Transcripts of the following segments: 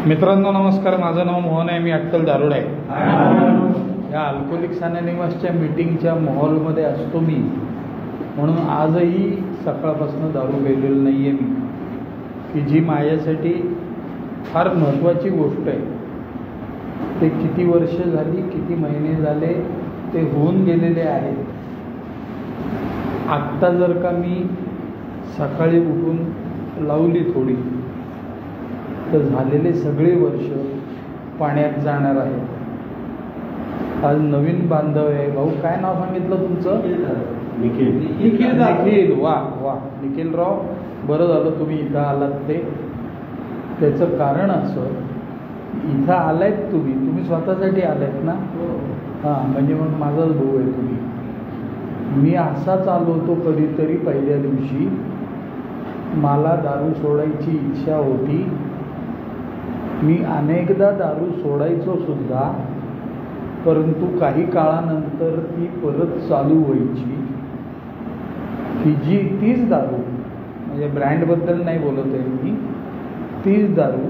मित्रांनो नमस्कार. माझं नाव मोहन आहे. मी अट्टल दारुड आहे. या अल्कोहोलिक्स अनोनिमसच्या मीटिंगच्या माहोलमध्ये असतो मी, म्हणून आजही सकाळपासून दारू पेलेलं नाही आहे मी, की जी माझ्यासाठी फार महत्त्वाची गोष्ट आहे. ते किती वर्ष झाली, किती महिने झाले ते होऊन गेलेले आहेत. आत्ता जर का मी सकाळी उठून लावली थोडी, तर झालेले सगळे वर्ष पाण्यात जाणार आहे. आज नवीन बांधव आहे. भाऊ काय नाव सांगितलं तुमचं? निखिल. निखिल. वा वा निखिलराव, बरं झालं तुम्ही इथं आलात. त्याचं कारण असं, इथं आलायत तुम्ही स्वतःसाठी आलायत ना? हां, म्हणजे मग माझाच भाऊ आहे तुम्ही. मी असाच आलो होतो कधीतरी पहिल्या दिवशी. मला दारू सोडायची इच्छा होती. मी अनेकदा दारू सोडायचो सुद्धा, परंतु काही काळानंतर ती परत चालू व्हायची. तीच दारू, म्हणजे ब्रँडबद्दल नाही बोलत आहे मी, तीच दारू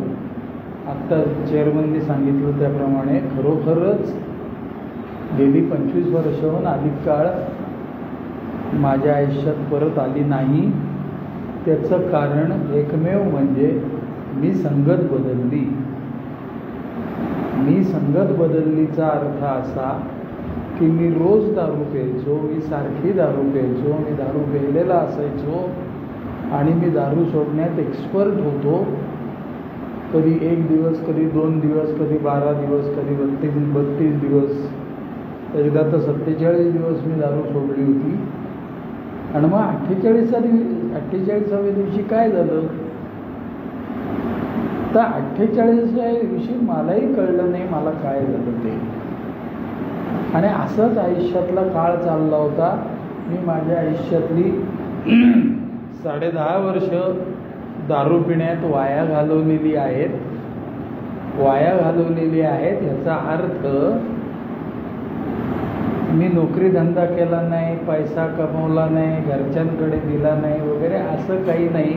आत्ता चेअरमनने सांगितलं त्याप्रमाणे खरोखरच गेली 25 वर्षाहून अधिक काळ माझ्या आयुष्यात परत आली नाही. त्याचं कारण एकमेव म्हणजे मी संगत बदलली. मी संगत बदललीचा अर्थ असा की मी रोज दारू प्यायचो, मी सारखी दारू प्यायचो, मी दारू प्यायलेला असायचो आणि मी दारू सोडण्यात एक्सपर्ट होतो. कधी 1 दिवस, कधी 2 दिवस, कधी 12 दिवस, कधी 32 दिवस, एकदा तर 47 दिवस मी दारू सोडली होती. आणि मग 48व्या दिवशी काय झालं, तर 48व्या दिवशी मलाही कळलं नाही मला काय झालं ते. आणि असंच आयुष्यातला काळ चालला होता. मी माझ्या आयुष्यातली 10.5 वर्ष दारू पिण्यात वाया घालवलेली आहेत. ह्याचा अर्थ मी नोकरी धंदा केला नाही, पैसा कमवला नाही, घरच्यांकडे दिला नाही वगैरे असं काही नाही.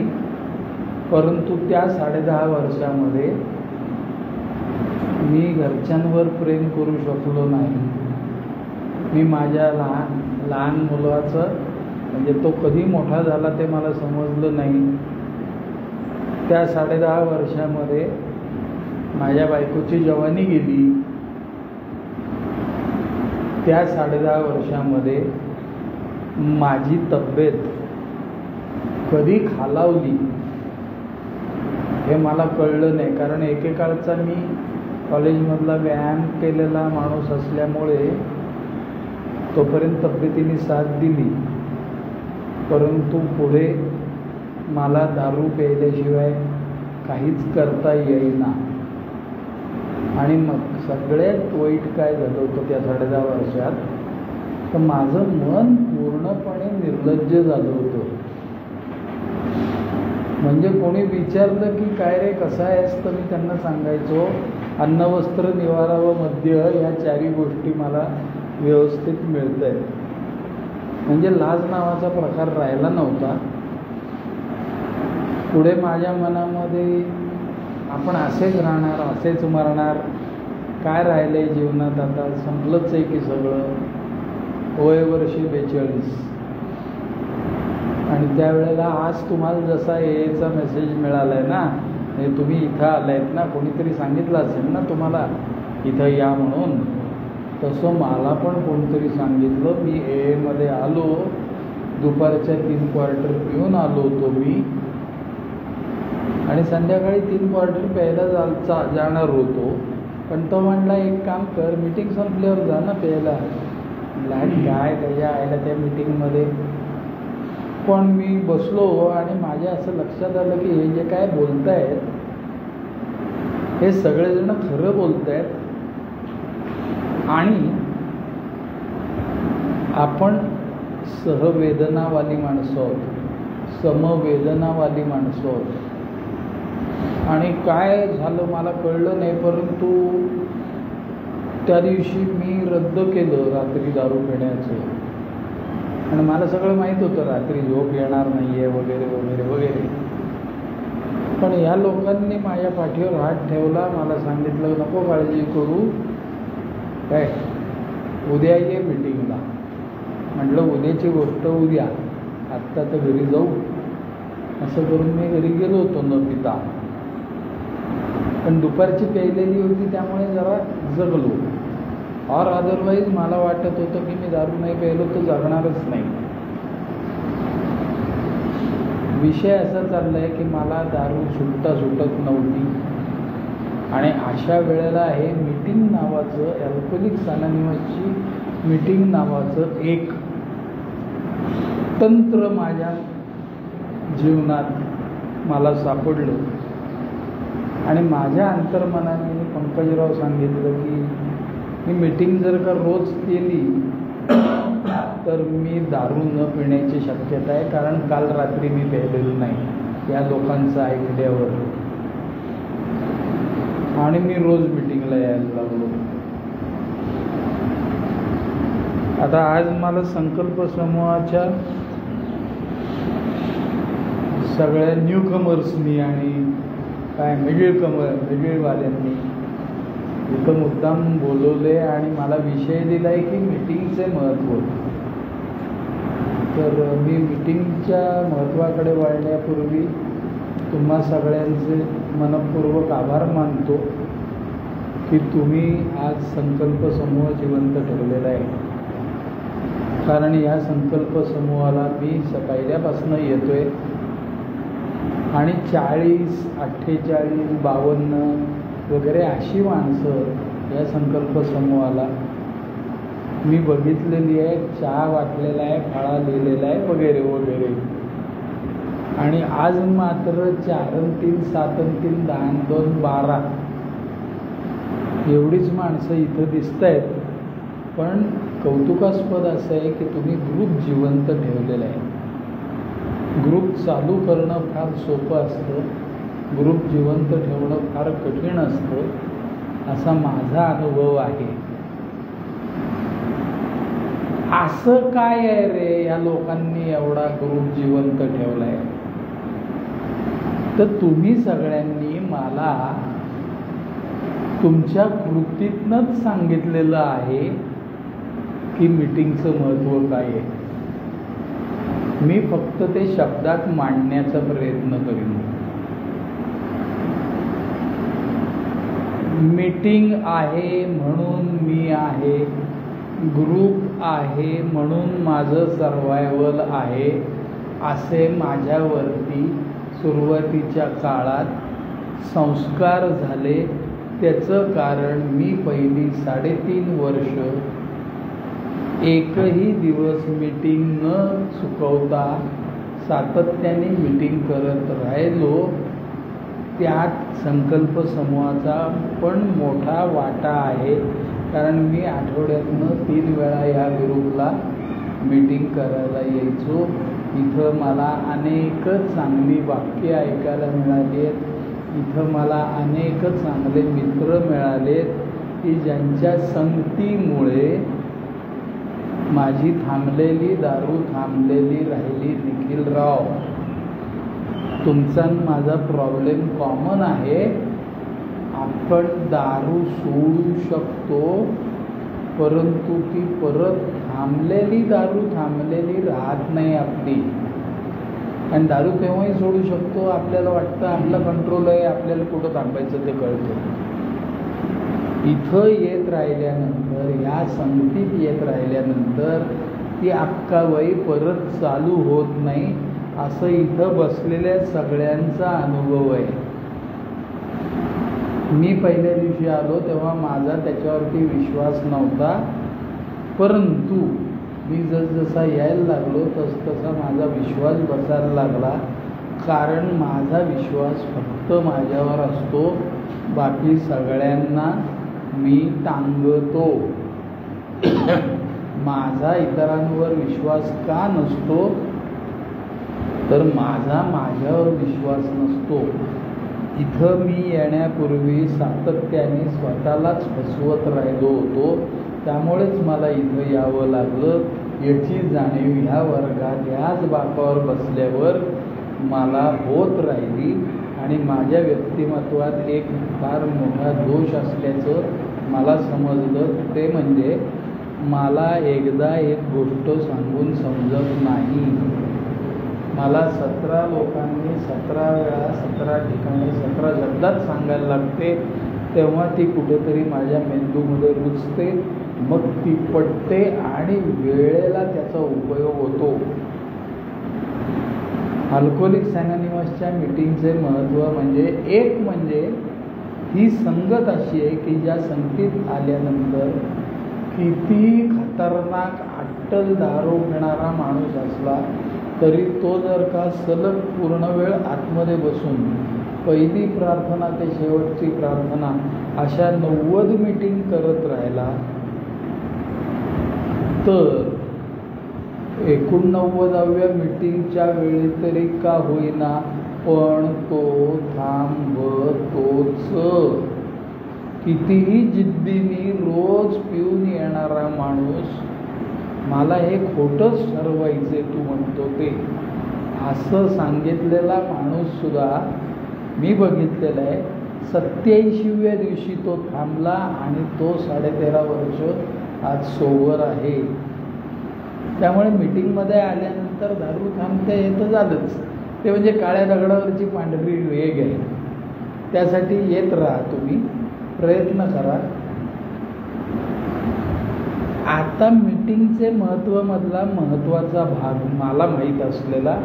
परंतु त्या 10.5 वर्षामध्ये मी घरच्यांवर प्रेम करू शकलो नाही. मी माझ्या लहान मुलाचं, म्हणजे तो कधी मोठा झाला ते मला समजलं नाही. त्या 10.5 वर्षामध्ये माझ्या बायकोची जवानी गेली. त्या 10.5 वर्षामध्ये माझी तब्येत कधी खालावली हे मला कळलं नाही. कारण एकेकाळचा मी कॉलेजमधला व्यायाम केलेला माणूस असल्यामुळे तोपर्यंत तब्येतीने साथ दिली. परंतु पुढे मला दारू प्यायल्याशिवाय काहीच करता येईना. आणि मग सगळ्यात वाईट काय झालं होतं त्या 10.5 वर्षात, तर माझं मन पूर्णपणे निर्लज्ज झालं होतं. म्हणजे कोणी विचारलं की काय रे कसा आहेस, तर मी त्यांना सांगायचो अन्न वस्त्र निवारा व मद्य या 4 गोष्टी मला व्यवस्थित मिळत आहेत. म्हणजे लाज नावाचा प्रकार राहिला नव्हता. पुढे माझ्या मनामध्ये आपण असेच राहणार, असेच मरणार, काय राहिलं आहे जीवनात, आता संपलंच आहे की सगळं. वय वर्ष 42. आणि त्यावेळेला आज तुम्हाला जसा याचा मेसेज मिळाला आहे ना, हे तुम्ही इथं आलायत ना, कोणीतरी सांगितलं असेल ना तुम्हाला इथं या म्हणून, तसं मला पण कोणीतरी सांगितलं. मी AA आलो, दुपारच्या 3 क्वार्टर पिऊन आलो होतो मी, आणि संध्याकाळी 3 क्वार्टर प्यायला जाणार होतो. पण तो म्हणला एक काम कर, मीटिंग संपल्यावर जा ना प्यायला. काय त्याच्या आयला त्या मीटिंगमध्ये. पण मी बसलो आणि माझ्या असं लक्षात आलं की हे जे काय बोलतायत हे सगळेजण खरं बोलतायत. आणि आपण सहवेदनावाली माणसं आहोत, समवेदनावाली माणसं आहोत. आणि काय झालं मला कळलं नाही. परंतु त्या दिवशी मी रद्द केलं रात्री दारू पिण्याचं. आणि मला सगळं माहीत होतं रात्री झोप येणार नाही आहे वगैरे वगैरे वगैरे. पण ह्या लोकांनी माझ्या पाठीवर हात ठेवला, मला सांगितलं नको काळजी करू, काय उद्या ये मीटिंगला. म्हटलं उद्याची गोष्ट उद्या, आत्ता तर घरी जाऊ. असं करून मी घरी गेलो होतो न पिता. पण दुपारची प्यायलेली होती त्यामुळे जरा जगलो. और अदरवाईज मला वाटत होतं की मी दारू नाही प्यायलो तर जगणारच नाही. विषय असा चालला आहे की मला दारू सुटत नव्हती. आणि अशा वेळेला हे मीटिंग नावाचं, अल्कोहोलिक्स अनोनिमसची मीटिंग नावाचं एक तंत्र माझ्या जीवनात मला सापडलं. आणि माझ्या अंतर्मनाने पंकजराव सांगितलं की ही मीटिंग जर का रोज केली तर मी दारू न पिण्याची शक्यता आहे, कारण काल रात्री मी प्यायलेलं नाही या लोकांचं ऐकल्यावर. आणि मी रोज मीटिंगला यायला लागलो. आता आज मला संकल्प समूहाच्या सगळ्या न्यूकमर्सनी आणि काय मिडलवाल्यांनी इथं मुद्दाम बोलवले आणि मला विषय दिला आहे की मीटिंगचे महत्त्व. तर मी मीटिंगच्या महत्त्वाकडे वळण्यापूर्वी तुम्हा सगळ्यांचे मनपूर्वक आभार मानतो की तुम्ही आज संकल्प समूह जिवंत ठेवलेला आहे. कारण या संकल्प समूहाला मी पहिल्यापासून येतो आहे आणि 40, 48, 52 वगैरे अशी माणसं या संकल्प समूहाला मी बघितलेली आहे. चहा वाटलेला आहे, फळा लिहिलेला आहे वगैरे वगैरे. आणि आज मात्र 4 आणि 3, 7 आणि 3, 10 आणि 2, 12 एवढीच माणसं इथं दिसत आहेत. पण कौतुकास्पद असं आहे की तुम्ही ग्रुप जिवंत ठेवलेला आहे. ग्रुप चालू करणं फार सोपं असतं, ग्रुप जिवंत ठेवणं फार कठीण असतं, असा माझा अनुभव आहे. असं काय आहे रे या लोकांनी एवढा ग्रुप जिवंत ठेवला आहे? तर तुम्ही सगळ्यांनी मला तुमच्या कृतीतनंच सांगितलेलं आहे की मीटिंगचं महत्त्व काय आहे. मी फक्त ते शब्दात मांडण्याचा प्रयत्न करीन. मीटिंग आहे म्हणून मी आहे, ग्रुप आहे म्हणून माझं सर्वायवल आहे, असे माझ्यावरती सुरुवातीच्या काळात संस्कार झाले. त्याचं कारण मी पहिली 3.5 वर्ष एकही दिवस मीटिंग न चुकवता सातत्याने मीटिंग करत राहिलो. त्यात संकल्प समूहाचा पण मोठा वाटा आहे, कारण मी आठवड्यातनं 3 वेळा या ग्रुपला मीटिंग करायला यायचो. इथं मला अनेक चांगली वाक्य ऐकायला मिळाली आहेत. इथं मला अनेक चांगले मित्र मिळालेत की ज्यांच्या संगतीमुळे माझी थांबलेली दारू थांबलेली राहिली. निखिलराव, तुमचा माझा प्रॉब्लेम कॉमन आहे. आपण दारू सोडू शकतो, परंतु ती परत थांबलेली दारू थांबलेली राहत नाही आपली. आणि दारू केव्हाही सोडू शकतो, आपल्याला वाटतं आपला कंट्रोल आहे, आपल्याला कुठं थांबायचं ते कळतं. इथं येत राहिल्यानंतर, ह्या संगतीत येत राहिल्यानंतर ती अक्काबाई परत चालू होत नाही, असं इथं बसलेल्या सगळ्यांचा अनुभव आहे. मी पहिल्या दिवशी आलो तेव्हा माझा त्याच्यावरती विश्वास नव्हता, परंतु मी जसजसा यायला लागलो तसतसा माझा विश्वास बसायला लागला. कारण माझा विश्वास फक्त माझ्यावर असतो, बाकी सगळ्यांना मी टांगतो. माझा इतरांवर विश्वास का नसतो? तर माझ्यावर विश्वास नसतो. इथं मी येण्यापूर्वी सातत्याने स्वतःलाच फसवत राहिलो होतो, त्यामुळेच मला इथं यावं लागलं. याची जाणीव ह्या वर्गात ह्याच बाकावर बसल्यावर मला होत राहिली. आणि माझ्या व्यक्तिमत्वात एक फार मोठा दोष असल्याचं मला समजलं. ते म्हणजे मला एकदा एक गोष्ट सांगून समजत नाही. मला 17 लोकांनी 17 वेळा 17 ठिकाणी 17 शब्दात सांगायला लागते, तेव्हा ती कुठेतरी माझ्या मेंदूमध्ये रुजते, मग ती पटते आणि वेळेला त्याचा उपयोग होतो. अल्कोहोलिक्स अनॉनिमसच्या मीटिंगचे महत्त्व म्हणजे ही संगत अशी आहे की ज्या संगतीत आल्यानंतर किती खतरनाक अट्टल दारू पिणारा माणूस असला तरी तो जर का सलग पूर्ण वेळ आतमध्ये बसून पहिली प्रार्थना ते शेवटची प्रार्थना अशा 90 मीटिंग करत राहिला तर 89व्या मीटिंगच्या वेळी तरी का होईना पण तो थांबतोच. कितीही जिद्दीने रोज पिऊन येणारा माणूस मला हे खोटंच ठरवायचे तू म्हणतो ते असं सांगितलेला माणूस सुद्धा मी बघितलेला आहे. 87व्या दिवशी तो थांबला आणि तो 13.5 वर्ष आज सोबर आहे. त्यामुळे मीटिंगमध्ये आल्यानंतर दारू थांबते हे तर झालंच. ते म्हणजे काळ्या दगडावरची पांढरी रेघ आहे. त्यासाठी येत राहा, तुम्ही प्रयत्न करा. आता मीटिंगचे महत्त्वामधला महत्त्वाचा भाग मला माहीत असलेला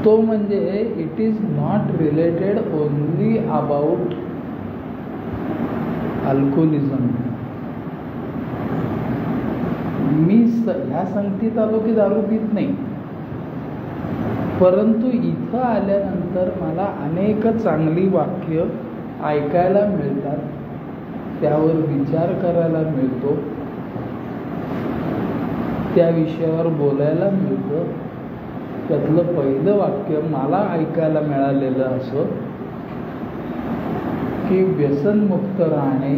तो म्हणजे it is not related only about alcoholism. मी ह्या संगतीत आलो की दारू पित नाही, परंतु इथं आल्यानंतर मला अनेक चांगली वाक्य ऐकायला मिळतात, त्यावर विचार करायला मिळतो, त्या विषयावर बोलायला मिळतं. त्यातलं पहिलं वाक्य मला ऐकायला मिळालेलं असं की व्यसनमुक्त राहणे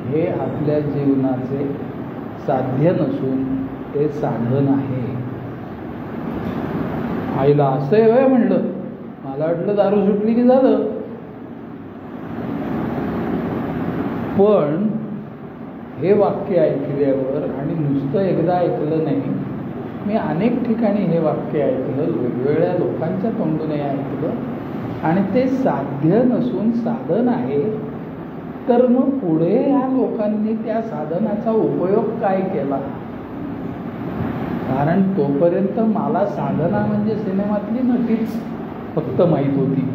हे आपल्या जीवनाचे साध्य नसून ते साधन आहे. आईला असं आहे म्हणलं, मला वाटलं दारू सुटली की झालं. पण हे वाक्य ऐकल्यावर आणि नुसतं एकदा ऐकलं नाही, मी अनेक ठिकाणी हे वाक्य ऐकलं, वेगवेगळ्या लोकांच्या तोंडून ऐकलं आणि ते साध्य नसून साधन आहे. तर मग पुढे या लोकांनी त्या साधनाचा उपयोग काय केला? कारण तोपर्यंत मला साधना म्हणजे सिनेमातली नटीच फक्त माहीत होती.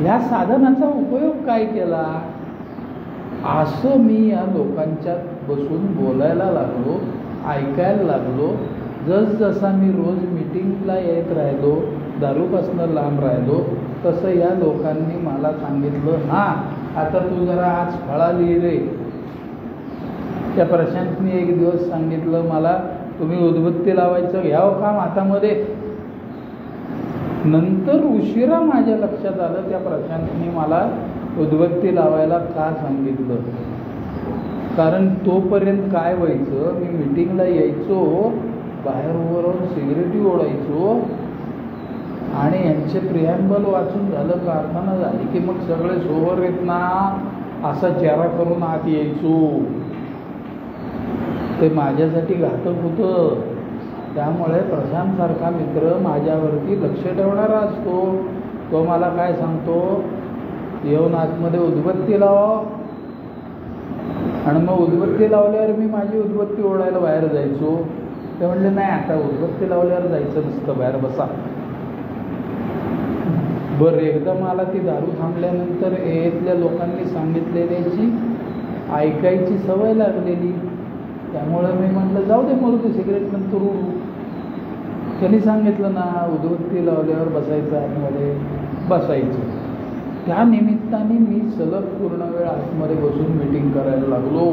या साधनाचा उपयोग काय केला असं मी या लोकांच्यात बसून बोलायला लागलो, ऐकायला लागलो. जसजसा मी रोज मीटिंगला येत राहिलो, दारूपासून लांब राहिलो, तसं या लोकांनी मला सांगितलं, हां आता तू जरा आज फळा लिहिले. त्या प्रशांतनी एक दिवस सांगितलं मला, तुम्ही उदबत्ती लावायचं घ्यावं काम हातामध्ये. नंतर उशिरा माझ्या लक्षात आलं त्या प्रशांतनी मला उदबत्ती लावायला का सांगितलं. कारण तोपर्यंत काय व्हायचं, मी मीटिंगला यायचो, बाहेर उभं राहून सिगरेटी ओढायचो आणि यांचे प्रिॲम्बल वाचून झालं, प्रार्थना झाली की मग सगळे सोबर येत ना असा चेहरा करून आत यायचो. ते माझ्यासाठी घातक होतं. त्यामुळे प्रशांतसारखा मित्र माझ्यावरती लक्ष ठेवणारा असतो. तो मला काय सांगतो, येऊन आतमध्ये उदबत्ती लावा, आणि मग उदबत्ती लावल्यावर मी माझी उदबत्ती ओढायला बाहेर जायचो. ते म्हणले नाही आता उदबत्ती लावल्यावर जायचं नसतं, बाहेर बसा. बरं एकदा मला ती दारू थांबल्यानंतर येथल्या लोकांनी सांगितलेल्याची ऐकायची सवय लागलेली. त्यामुळे मी म्हटलं जाऊ दे, मला ते सिगरेट नंतर उडू. त्यांनी सांगितलं ना उदबत्ती लावल्यावर बसायचं, आतमध्ये बसायचं. त्या निमित्ताने मी सलग पूर्ण वेळ आतमध्ये बसून मीटिंग करायला लागलो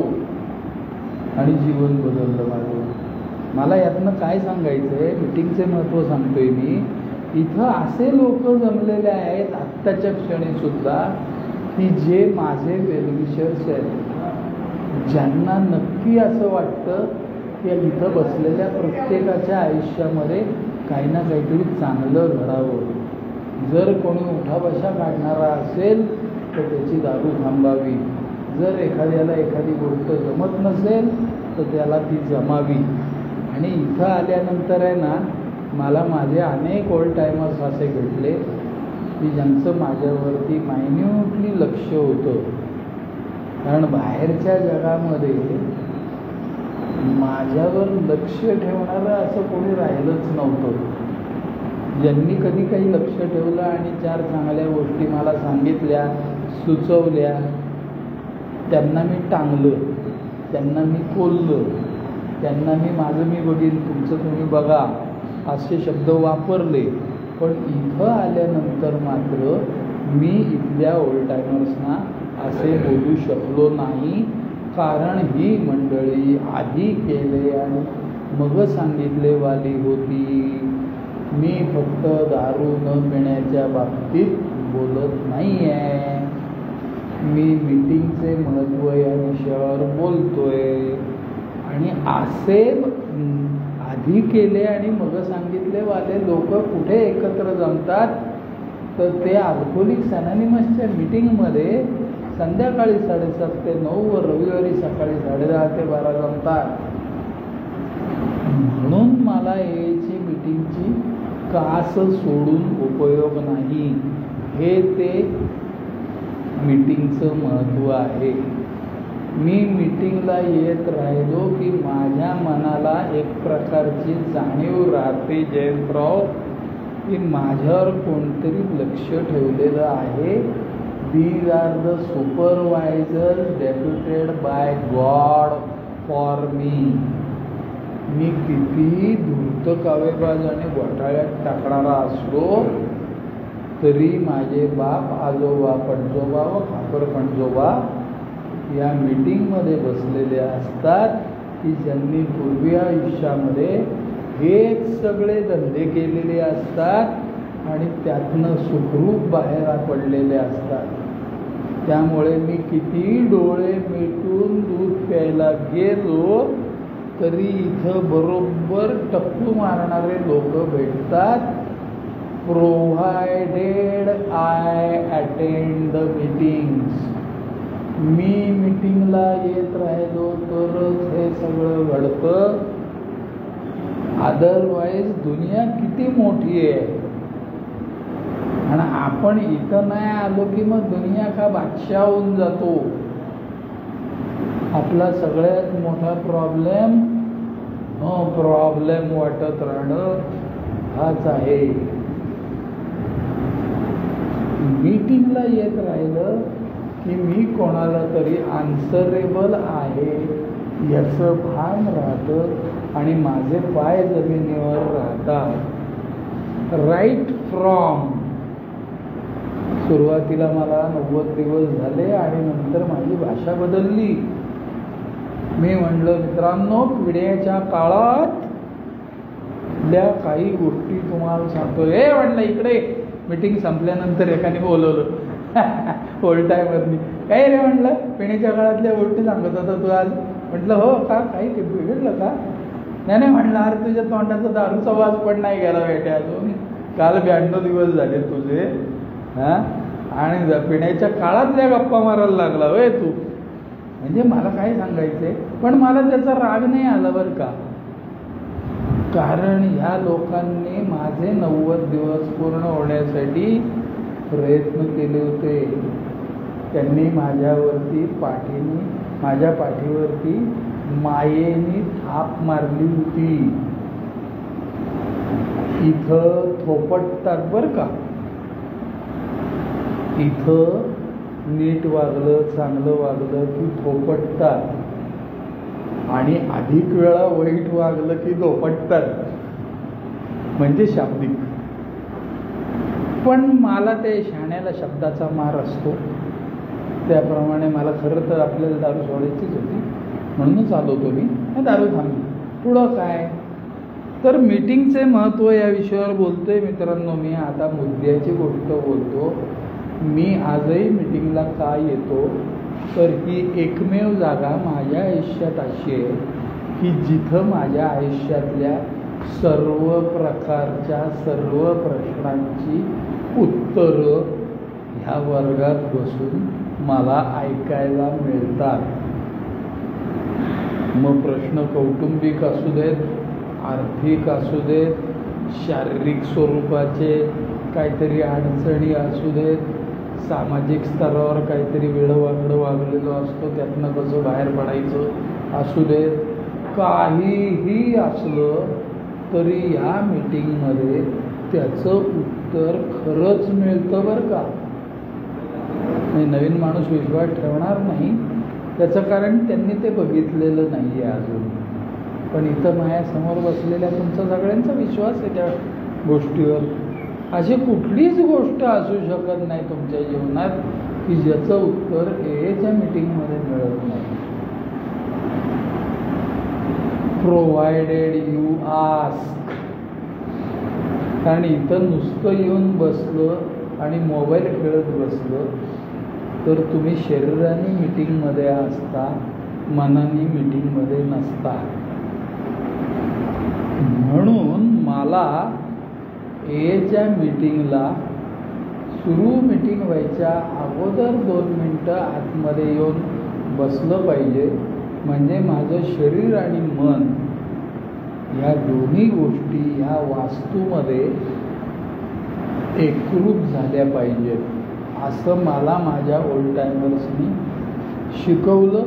आणि जीवन बदललं माझं. मला यातनं काय सांगायचं आहे, मीटिंगचे महत्त्व सांगतोय मी. इथं असे लोक जमलेले आहेत आत्ताच्या क्षणीसुद्धा की जे माझे वेलविशर्स आहेत, ज्यांना नक्की असं वाटतं की इथं बसलेल्या प्रत्येकाच्या आयुष्यामध्ये काही ना काहीतरी चांगलं घडावं. जर कोणी उठाबशा काढणारा असेल तर त्याची दारू थांबावी. जर एखाद्याला एखादी गोष्ट जमत नसेल तर त्याला ती जमावी. आणि इथं आल्यानंतर आहे ना, मला माझे अनेक ओल्ड टायमर्स असे भेटले की ज्यांचं माझ्यावरती मायन्यूटली लक्ष होतं. कारण बाहेरच्या जगामध्ये माझ्यावर लक्ष ठेवणारं असं कोणी राहिलंच नव्हतं. ज्यांनी कधी काही लक्ष ठेवलं आणि 4 चांगल्या गोष्टी मला सांगितल्या, सुचवल्या, त्यांना मी टांगलं, त्यांना मी कोल्लं, त्यांना मी माझं मी बघीन, तुमचं तुम्ही बघा असे शब्द वापरले. पण इथं आल्यानंतर मात्र मी इथल्या ओल्ड टायमर्सना असे बोलू शकलो नाही. कारण ही मंडळी आधी केले आणि मग सांगितलेवाली होती. मी फक्त दारू न पिण्याच्या बाबतीत बोलत नाही आहे, मी मीटिंगचे महत्त्व या विषयावर बोलतोय. आणि असे आधी केले आणि मग सांगितलेवाले लोक कुठे एकत्र जमतात तर ते अल्कोहोलिक्स अनॉनिमसच्या मीटिंगमध्ये संध्याकाळी 7:30 ते 9 व रविवारी सकाळी 10:30 ते 12 जमतात. म्हणून मला याची मीटिंगची कास सोडून उपयोग नाही. हे ते मीटिंगचं महत्त्व आहे. मी मीटिंगला येत राहिलो की माझ्या मनाला एक प्रकारची जाणीव राहते जयंतराव की माझ्यावर कोणतरी लक्ष ठेवलेलं आहे. These are the supervisors deputed by God for me. मी कितीही धूर्त कावेबाज आणि घोटाळ्यात टाकणारा असलो तरी माझे बाप, आजोबा, पणजोबा व खापर पणजोबा या मीटिंगमध्ये बसलेले असतात की ज्यांनी पूर्वी आयुष्यामध्ये हेच सगळे धंदे केलेले असतात आणि त्यातनं सुखरूप बाहेर पडलेले असतात. त्यामुळे मी किती डोळे मिटून दूध प्यायला गेलो तरी इथं बरोबर टप्पू मारणारे लोक भेटतात. Provided I attend the meetings. मी मीटिंगला येत राहिलो तरच हे सगळं घडतं. अदरवाईज दुनिया किती मोठी आहे आणि आपण इथं नाही आलो की मग दुनिया का बादशाह होऊन जातो. आपला सगळ्यात मोठा प्रॉब्लेम वाटत राहणं हाच आहे. मीटिंगला येत राहिलं की मी कोणाला तरी आन्सरेबल आहे याचं भान राहतं आणि माझे पाय जमिनीवर राहतात. राईट फ्रॉम सुरुवातीला मला 90 दिवस झाले आणि नंतर माझी भाषा बदलली. मी म्हणलं मित्रांनो, पिढ्याच्या काळात काही गोष्टी तुम्हाला सांगतो. हे म्हणलं इकडे मीटिंग संपल्यानंतर एकाने बोलवलं ओल्ड टायमरनी. काय रे म्हणलं, पिढ्याच्या काळातल्या गोष्टी सांगत होता तू आज. म्हटलं हो का, काही बिघडलं का? नाही म्हणलं, अरे तुझ्या तोंडाचा दारूचा वास पण नाही गेला बेटे अजून. काल 92 दिवस झाले तुझे. आणि पिण्याच्या काळातल्या गप्पा मारायला लागला होय तू. म्हणजे मला काय सांगायचंय, पण मला त्याचा राग नाही आला बरं का. कारण ह्या लोकांनी माझे 90 दिवस पूर्ण होण्यासाठी प्रयत्न केले होते. त्यांनी माझ्या पाठीवरती मायेने थाप मारली होती. इथं थोपटतात बरं का. इथं नीट वागलं, चांगलं वागलं की थोपटतात आणि अधिक वेळा वाईट वागलं की धोपटतात. म्हणजे शाब्दिक. पण मला ते शाण्याला शब्दाचा मार असतो. त्याप्रमाणे मला खरं तर आपल्याला दारू सोडायचीच होती, म्हणूनच आलो होतो मी. दारू थांबली. पुढं काय तर मीटिंगचे महत्त्व या विषयावर बोलतोय मित्रांनो. मी आता मुद्द्याची गोष्ट बोलतो. मी आजही मीटिंगला का येतो तर ही एकमेव जागा माझ्या आयुष्यात अशी आहे की जिथं माझ्या आयुष्यातल्या सर्व प्रकारच्या सर्व प्रश्नांची उत्तरं ह्या वर्गात बसून मला ऐकायला मिळतात. मग प्रश्न कौटुंबिक असू देत, आर्थिक असू देत, शारीरिक स्वरूपाचे काहीतरी अडचणी असू देत, सामाजिक स्तरावर काहीतरी वेडवाकडं वागलेलो असतो त्यातनं कसं बाहेर पडायचं असू देत, काहीही असलं तरी या मीटिंगमध्ये त्याचं उत्तर खरंच मिळतं बरं का. नवीन माणूस विश्वास ठेवणार नाही त्याचं कारण त्यांनी ते बघितलेलं नाही आहे अजून. पण इथं माझ्यासमोर बसलेल्या तुमचा सगळ्यांचा विश्वास आहे त्या गोष्टीवर. अशी कुठलीच गोष्ट असू शकत नाही तुमच्या जीवनात की ज्याचं उत्तर एच्या मीटिंगमध्ये मिळत नाही. Provided you ask. कारण इथं नुसतं येऊन बसलं आणि मोबाईल खेळत बसलं तर तुम्ही शरीराने मीटिंगमध्ये असता, मनाने मीटिंगमध्ये नसता. म्हणून मला एच्या मीटिंगला मीटिंग व्हायच्या अगोदर 2 मिनटं आतमध्ये येऊन बसलं पाहिजे. म्हणजे माझं शरीर आणि मन या दोन्ही गोष्टी ह्या वास्तूमध्ये एकरूप झाल्या पाहिजेत असं मला माझ्या ओल्ड टायमर्सनी शिकवलं.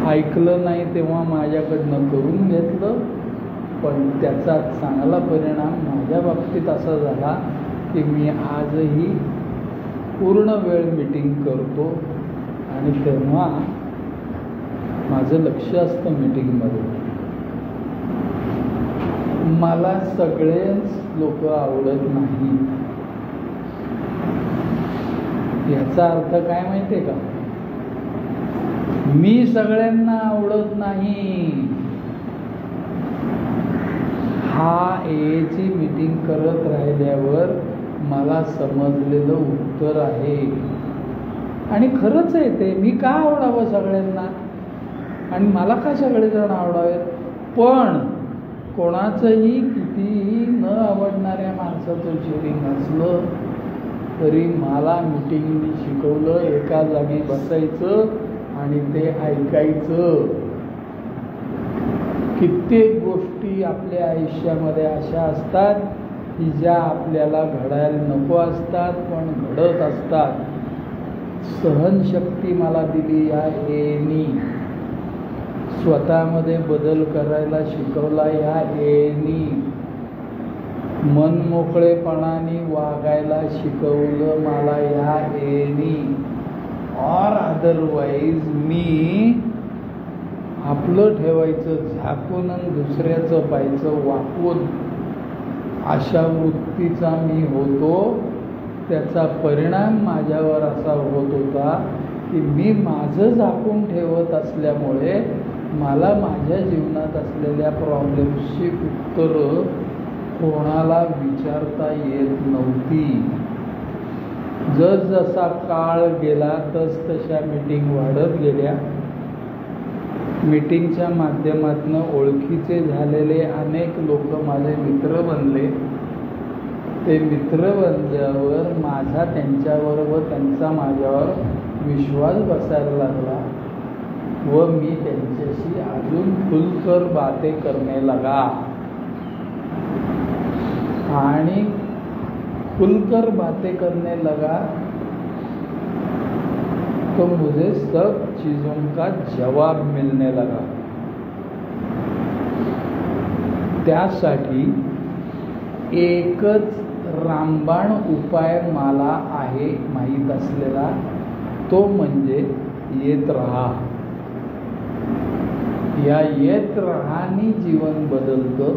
ऐकलं नाही तेव्हा माझ्याकडनं करून घेतलं. पण त्याचा चांगला परिणाम माझ्या बाबतीत असा झाला की मी आजही पूर्ण वेळ मीटिंग करतो आणि तेव्हा माझं लक्ष असतं मीटिंगमध्ये. मला सगळेच लोक आवडत नाही. याचा अर्थ काय माहिती आहे का? मी सगळ्यांना आवडत नाही. हा एची मीटिंग करत राहिल्यावर मला समजलेलं उत्तर आहे. आणि खरंच आहे ते. मी का आवडावं सगळ्यांना आणि मला का सगळेजण आवडावेत? पण कोणाचंही कितीही न आवडणाऱ्या माणसाचं शेअरिंग असलं तरी मला मीटिंगनी शिकवलं एका जागी बसायचं आणि ते ऐकायचं. कित्येक गोष्टी आपल्या आयुष्यामध्ये अशा असतात की ज्या आपल्याला घडायला नको असतात पण घडत असतात. सहनशक्ती मला दिली या एनी. स्वतःमध्ये बदल करायला शिकवला या एनी. मनमोकळेपणाने वागायला शिकवलं मला या एनी. और अदरवाईज मी आपलं ठेवायचं झाकून आणि दुसऱ्याचं पाहायचं वाकून अशा वृत्तीचा मी होतो. त्याचा परिणाम माझ्यावर असा होत होता की मी माझं झाकून ठेवत असल्यामुळे मला माझ्या जीवनात असलेल्या प्रॉब्लेम्सची उत्तरं कोणाला विचारता येत नव्हती. जसा काळ गेला तशा मीटिंग वाढत गेल्या. मीटिंगच्या माध्यमातून ओळखीचे झालेले अनेक लोक माझे मित्र बनले. ते मित्र बनल्यावर माझा त्यांच्यावर व त्यांचा माझ्यावर विश्वास बसायला लागला व मी त्यांच्याशी अजून खुलकर बातें करने लगा. आणि खुलकर बातें करने लगा तो मुझे सब चीज़ों का जवाब मिलने लगा. त्यासाठी एकच रामबाण उपाय मला आहे माहीत असलेला, तो म्हणजे येत राहा. या येत राहानी जीवन बदलतं.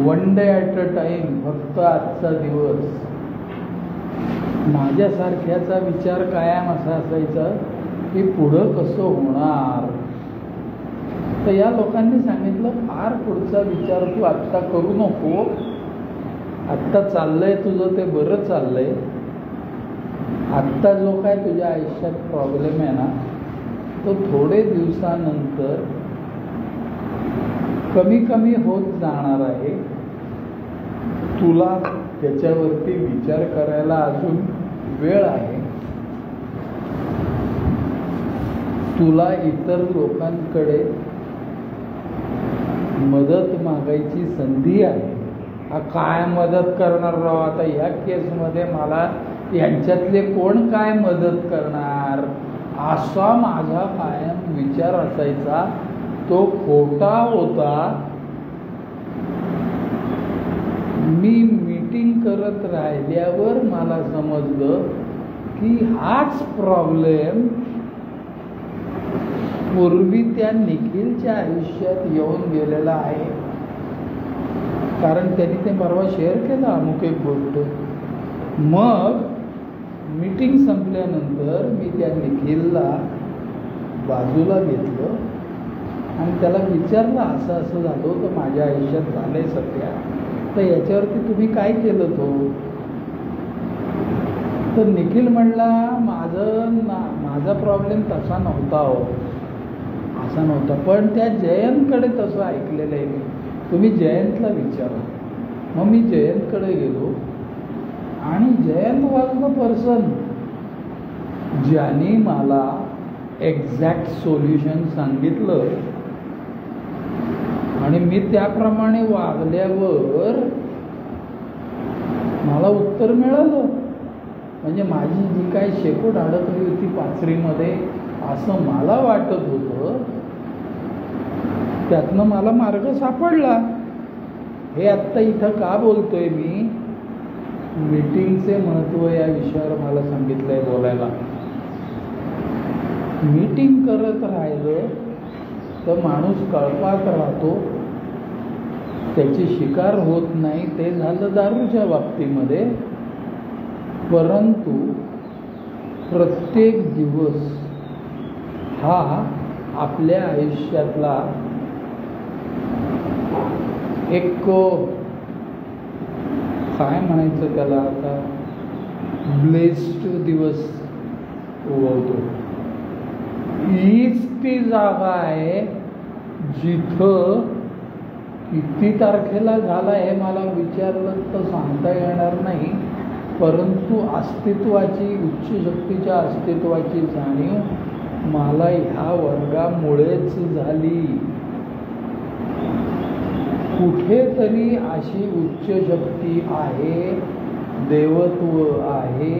One day at a time. फक्त आजचा दिवस. माझ्यासारख्याचा विचार कायम असा असायचा की पुढं कसं होणार. तर या लोकांनी सांगितलं फार पुढचा विचार तू आत्ता करू नको. आत्ता चाललंय तुझं ते बरं चाललंय. आत्ता जो काय तुझ्या आयुष्यात प्रॉब्लेम आहे ना तो थोडे दिवसानंतर कमी कमी होत जाणार आहे. तुला त्याच्यावरती विचार करायला अजून वेळ आहे. तुला इतर लोकांकडे मदत मागायची संधी आहे. हा काय मदत करणार राव? आता ह्या केसमध्ये मला यांच्यातले कोण काय मदत करणार असा माझा कायम विचार असायचा. तो खोटा होता. मी मीटिंग करत राहिल्यावर मला समजलं की हाच प्रॉब्लेम पूर्वी त्या निखिलच्या आयुष्यात येऊन गेलेला आहे. कारण त्यांनी ते परवा शेअर केलं अमुक एक गोष्ट. मग मीटिंग संपल्यानंतर मी त्या निखिलला बाजूला घेतलं आणि त्याला विचारलं, असं असं झालं होतं माझ्या आयुष्यात झालंय सध्या, तर याच्यावरती तुम्ही काय केलं तो? तर निखिल म्हणला, माझा प्रॉब्लेम तसा नव्हता हो, असा नव्हता, पण त्या जयंतकडे तसं ऐकलेलं आहे मी, तुम्ही जयंतला विचारा. मग मी जयंतकडे गेलो आणि जयंत वॉज द पर्सन ज्याने मला एक्झॅक्ट सोल्युशन सांगितलं आणि मी त्याप्रमाणे वागल्यावर मला उत्तर मिळालं. म्हणजे माझी जी काय शेपूट अडकली होती पाचरीमध्ये असं मला वाटत होतं, त्यातनं मला मार्ग सापडला. हे आत्ता इथं का बोलतोय मी? मीटिंगचे महत्त्व या विषयावर मला सांगितलंय बोलायला. मीटिंग करत राहिलं तर माणूस कळपात राहतो, त्याची शिकार होत नाही. ते झालं दारूच्या बाबतीमध्ये. परंतु प्रत्येक दिवस हा आपल्या आयुष्यातला एक काय म्हणायचं त्याला आता, ब्लेस्ड दिवस उगवतो. हीच ती जागा आहे जिथं किती तारखेला झाला हे मला विचारलं तर सांगता येणार नाही, परंतु अस्तित्वाची, उच्च शक्तीच्या अस्तित्वाची जाणीव मला ह्या वर्गामुळेच झाली. कुठेतरी अशी उच्च शक्ती आहे, देवत्व आहे.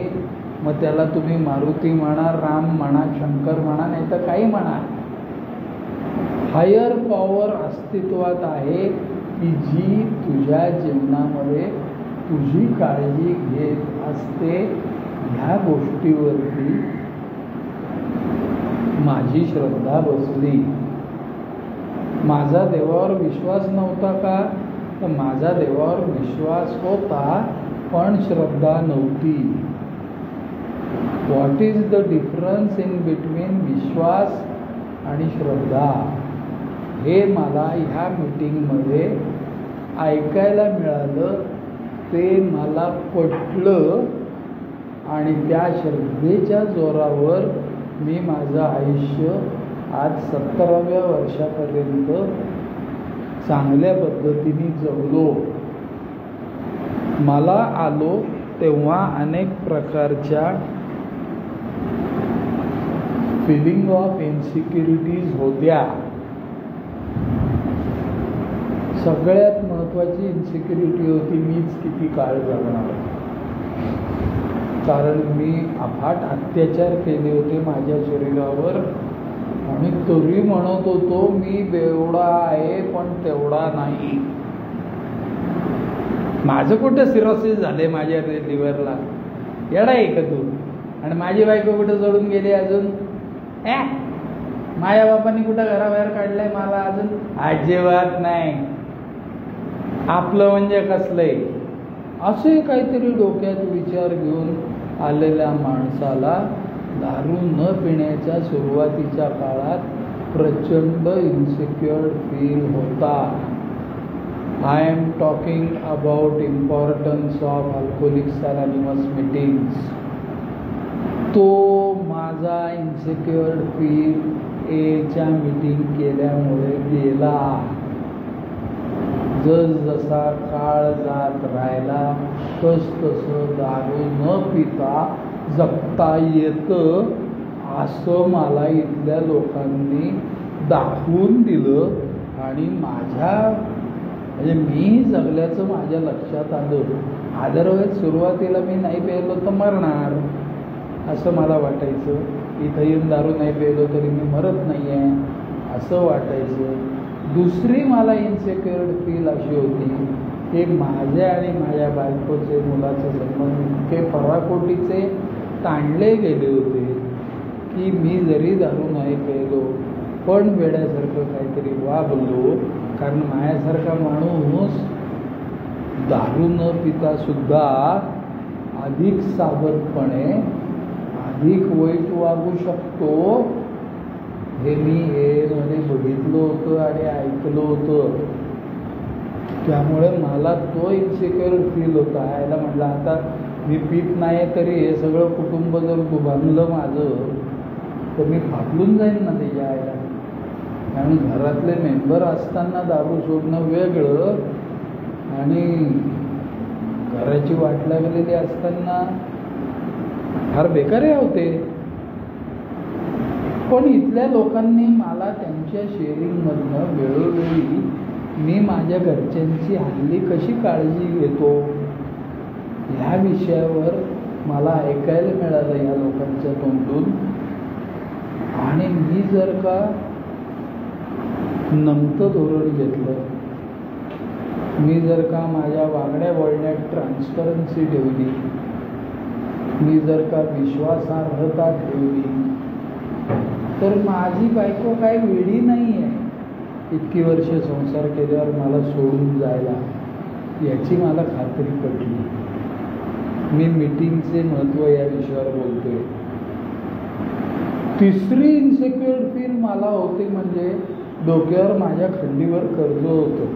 मग त्याला तुम्ही मारुती म्हणा, राम म्हणा, शंकर म्हणा, नाही तर काही म्हणा. हायर पॉवर अस्तित्वात आहे की जी तुझ्या जीवनामध्ये तुझी काळजी घेत असते. ह्या गोष्टीवरती माझी श्रद्धा बसली. माझा देवावर विश्वास नव्हता का? तर माझा देवावर विश्वास होता पण श्रद्धा नव्हती. What is the difference in between विश्वास आणि श्रद्धा? हे मला ह्या मीटिंगमध्ये ऐकायला मिळालं, ते मला पटलं आणि त्या श्रद्धेच्या जोरावर मी माझं आयुष्य आज 17व्या वर्षापर्यंत चांगल्या पद्धतीने जगलो. मला आलो तेव्हा अनेक प्रकारच्या फिलिंग ऑफ इन्सिक्युरिटीज होत्या. सगळ्यात महत्त्वाची इन्सिक्युरिटी होती मीच किती काळ जगणार. कारण मी अफाट अत्याचार केले होते माझ्या शरीरावर आणि तरी म्हणत होतो मी बेवडा आहे पण तेवढा नाही. माझं कुठं सिरोसिस झाले माझ्या लिव्हरला, येडा आहे का तू? आणि माझी बायको कुठं सोडून गेली अजून? माझ्या बापांनी कुठं घराबाहेर काढलंय मला अजून? अजिबात नाही. आपलं म्हणजे कसलंय? असे काहीतरी डोक्यात विचार घेऊन आलेल्या माणसाला दारू न पिण्याच्या सुरुवातीच्या काळात प्रचंड इन्सिक्युअर फील होता. I am talking about importance of alcoholics anonymous meetings. तो माझा इन्सिक्युअर फील एच्या मीटिंग केल्यामुळे गेला. जसा काळ जात राहिला तसं दारू न पिता जगता येतं असं मला इथल्या लोकांनी दाखवून दिलं आणि म्हणजे मी जगल्याचं माझ्या लक्षात आलं. अदरवाईज सुरुवातीला मी नाही प्यायलो तर मरणार असं मला वाटायचं. इथं येऊन दारू नाही प्यायलो तरी मी मरत नाही आहे असं वाटायचं. दुसरी मला इन्सेक्युअर फील अशी होती की माझ्या आणि माझ्या बायकोचे मुलाचे संबंध इतके पराकोटीचे ताणले गेले होते की मी जरी दारू नाही प्यायलो पण वेड्यासारखं काहीतरी वागलो. कारण माझ्यासारखा माणूस दारू न पिता सुद्धा अधिक सावधपणे अधिक वाईट वागू शकतो हे मी मध्ये बघितलं होतं आणि ऐकलं होतं. त्यामुळे मला तो इन्सिक्युअर फील होता. यायला म्हटलं आता मी पीत नाही तरी हे सगळं कुटुंब जर दुभांगलं माझं तर मी फाटलून जाईन ना ते यायला. कारण घरातले मेंबर असताना दारू सोडणं वेगळं आणि घराची वाट लागलेली असताना फार बेकारी होते. पण इथल्या लोकांनी मला त्यांच्या शेअरिंगमधनं वेळोवेळी मी माझ्या घरच्यांची हल्ली कशी काळजी घेतो ह्या विषयावर मला ऐकायला मिळालं या लोकांच्या तोंडून. आणि मी जर का नमतं धोरण घेतलं, मी जर का माझ्या वागण्या बोलण्यात ट्रान्सपरन्सी ठेवली, मी जर का विश्वासार्हता ठेवली तर माझी बायको काय वेडी नाही आहे इतकी वर्ष संसार केल्यावर मला सोडून जायला, याची मला खात्री पटली. मी मीटिंगचे महत्त्व या विषयावर बोलतोय. तिसरी इन्सेक्युअर फील मला होते म्हणजे डोक्यावर माझ्या खंडीवर कर्ज होतं.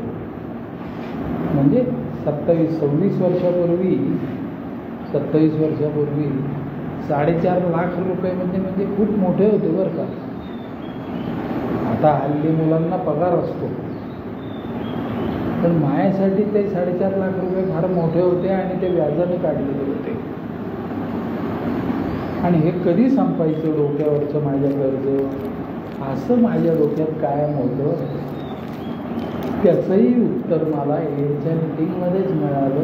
म्हणजे 27-26 वर्षापूर्वी 4.5 लाख रुपये म्हणजे खूप मोठे होते बरं का. आता हल्ली मुलांना पगार असतो पण माझ्यासाठी ते 4.5 लाख रुपये फार मोठे होते आणि ते व्याजाने काढलेले होते. आणि हे कधी संपायचं डोक्यावरचं माझ्या कर्ज असं माझ्या डोक्यात कायम होतं. त्याचंही उत्तर मला याच्या मीटिंगमध्येच मिळालं.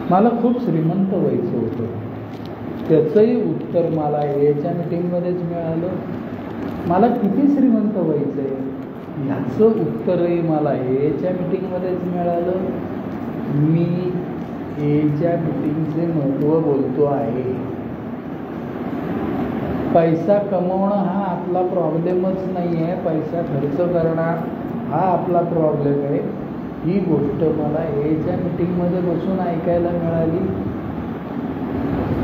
मला खूप श्रीमंत व्हायचं होतं, त्याचंही उत्तर मला याच्या मीटिंगमध्येच मिळालं. मला किती श्रीमंत व्हायचं आहे ह्याचं उत्तरही मला याच्या मीटिंगमध्येच मिळालं. मी याच्या मीटिंगचे महत्त्व बोलतो आहे. पैसा कमवणं हा आपला प्रॉब्लेमच नाही आहे, पैसा खर्च करणं हा आपला प्रॉब्लेम आहे. ही गोष्ट मला याच्या मीटिंगमध्ये बसून ऐकायला मिळाली.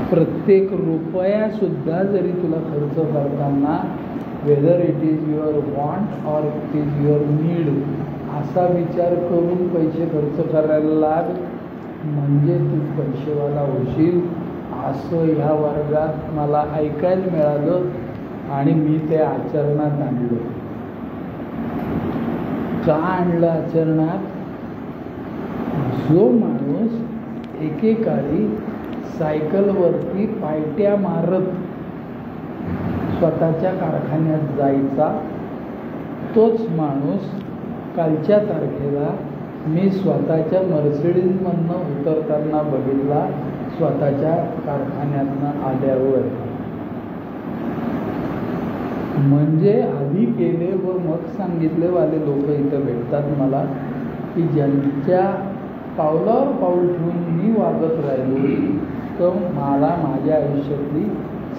प्रत्येक रुपयासुद्धा जरी तुला खर्च करताना whether it is your want or it is your need असा विचार करून पैसे खर्च करायला लाग, म्हणजे तू पैसेवाला होशील असं ह्या वर्गात मला ऐकायला मिळालं. आणि मी ते आचरणात आणलं. का आणलं आचरणात? जो माणूस एकेकाळी सायकलवरती पायट्या मारत स्वतःच्या कारखान्यात जायचा, तोच माणूस कालच्या तारखेला मी स्वतःच्या मर्सिडीजमधनं उतरताना बघितला स्वतःच्या कारखान्यातनं आल्यावर. म्हणजे आधी केले व मग सांगितले वाले लोक इथं भेटतात मला की ज्यांच्या पावलावर पाऊल ठेवून मी वागत राहिलो तर मला माझ्या आयुष्यातली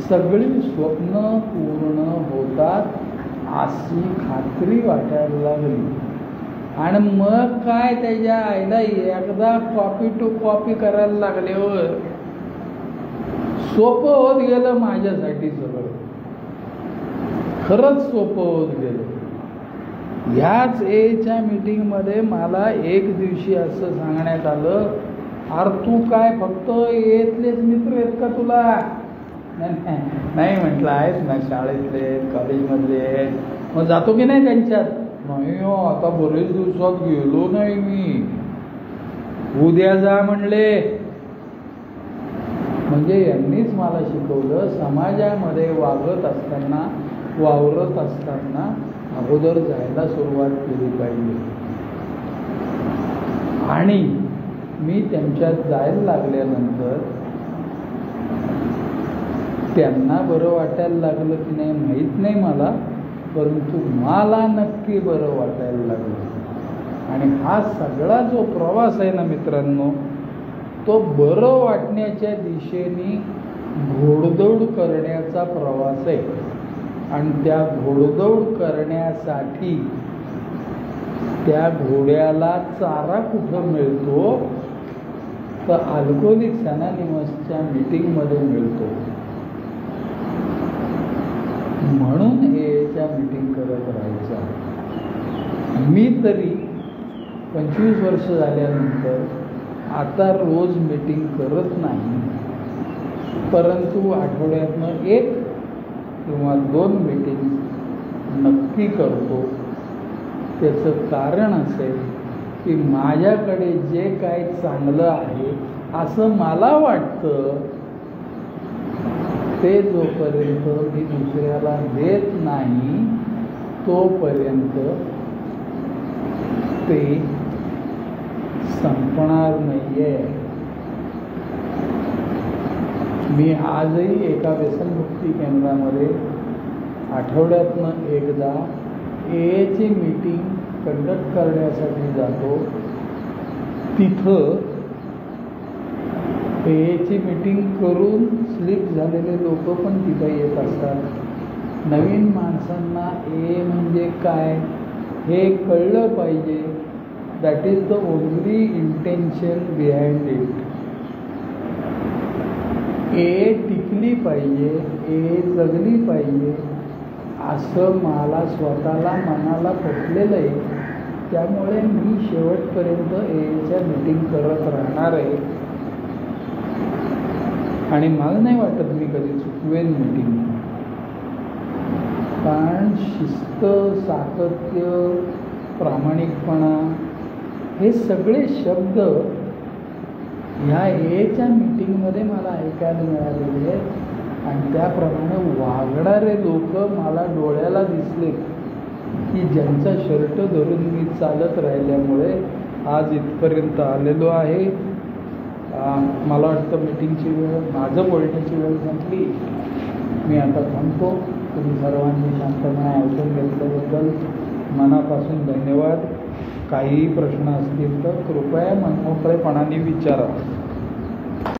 सगळी स्वप्न पूर्ण होतात अशी खात्री वाटायला लागली. आणि मग काय त्याच्या आईला एकदा कॉपी टू कॉपी करायला लागल्यावर सोपं होत गेलं माझ्यासाठी. सगळं खरंच सोपं होत गेलं. ह्याच एच्या मीटिंगमध्ये मला एक दिवशी असं सांगण्यात आलं, अरे तू काय फक्त येतलेच मित्र आहेत का तुला? नाही म्हटलं आहेत ना, शाळेतले आहेत, कॉलेजमधले आहेत, मग जातो की नाही त्यांच्यात? नाही हो, आता बरेच दिवसात गेलो नाही मी, उद्या जा म्हणले. म्हणजे यांनीच मला शिकवलं, समाजामध्ये वागत असताना, वावरत असताना अगोदर जायला सुरुवात केली पाहिजे. आणि मी त्यांच्यात जायला लागल्यानंतर त्यांना बरं वाटायला लागलं की नाही माहीत नाही मला, परंतु मला नक्की बरं वाटायला लागलं. आणि हा सगळा जो प्रवास आहे ना मित्रांनो, तो बरं वाटण्याच्या दिशेने घोडदौड करण्याचा प्रवास आहे. आणि त्या घोडदौड करण्यासाठी त्या घोड्याला चारा कुठं मिळतो, तर अल्कोहोलिक्स अनॉनिमसच्या मीटिंगमध्ये मिळतो. म्हणून एच्या मीटिंग करत राहायचं. मी तरी 25 वर्ष झाल्यानंतर आता रोज मीटिंग करत नाही, परंतु आठवड्यातनं 1 किंवा 2 मीटिंग नक्की करतो. त्याचं कारण असेल की माझ्याकडे जे काय चांगलं आहे असं मला वाटतं, ते जोपर्यंत मी दुसऱ्याला देत नाही तोपर्यंत ते संपणार नाहीये. मी आजही एका व्यसनमुक्ती केंद्रामध्ये आठवड्यातनं एकदा एची मीटिंग कंडक्ट करण्यासाठी जातो. तिथं एची मीटिंग करून स्लिप झालेले लोक पण तिथं येत असतात. नवीन माणसांना ए म्हणजे काय हे कळलं पाहिजे. That is the only intention behind it. ए टिकली पाहिजे, ए जगली पाहिजे असं मला स्वतःला मनाला पटलेलं आहे. त्यामुळे मी शेवटपर्यंत एच्या मीटिंग करत राहणार आहे. आणि मला नाही वाटत मी कधी चुकवेन मीटिंग. कारण शिस्त, सातत्य, प्रामाणिकपणा हे सगळे शब्द ह्या एच्या मीटिंगमध्ये मला ऐकायला मिळालेले आहेत. आणि त्याप्रमाणे वागणारे लोक मला डोळ्याला दिसले की ज्यांचा शर्ट धरून मी चालत राहिल्यामुळे आज इथपर्यंत आलेलो आहे. मला वाटतं मीटिंगची वेळ, माझं बोलण्याची वेळ संपली. मी आता थांबतो. तुम्ही सर्वांनी शांतपणे ऐकून घेतल्याबद्दल मनापासून धन्यवाद. काहीही प्रश्न असतील तर कृपया मनमोकळेपणाने विचारा.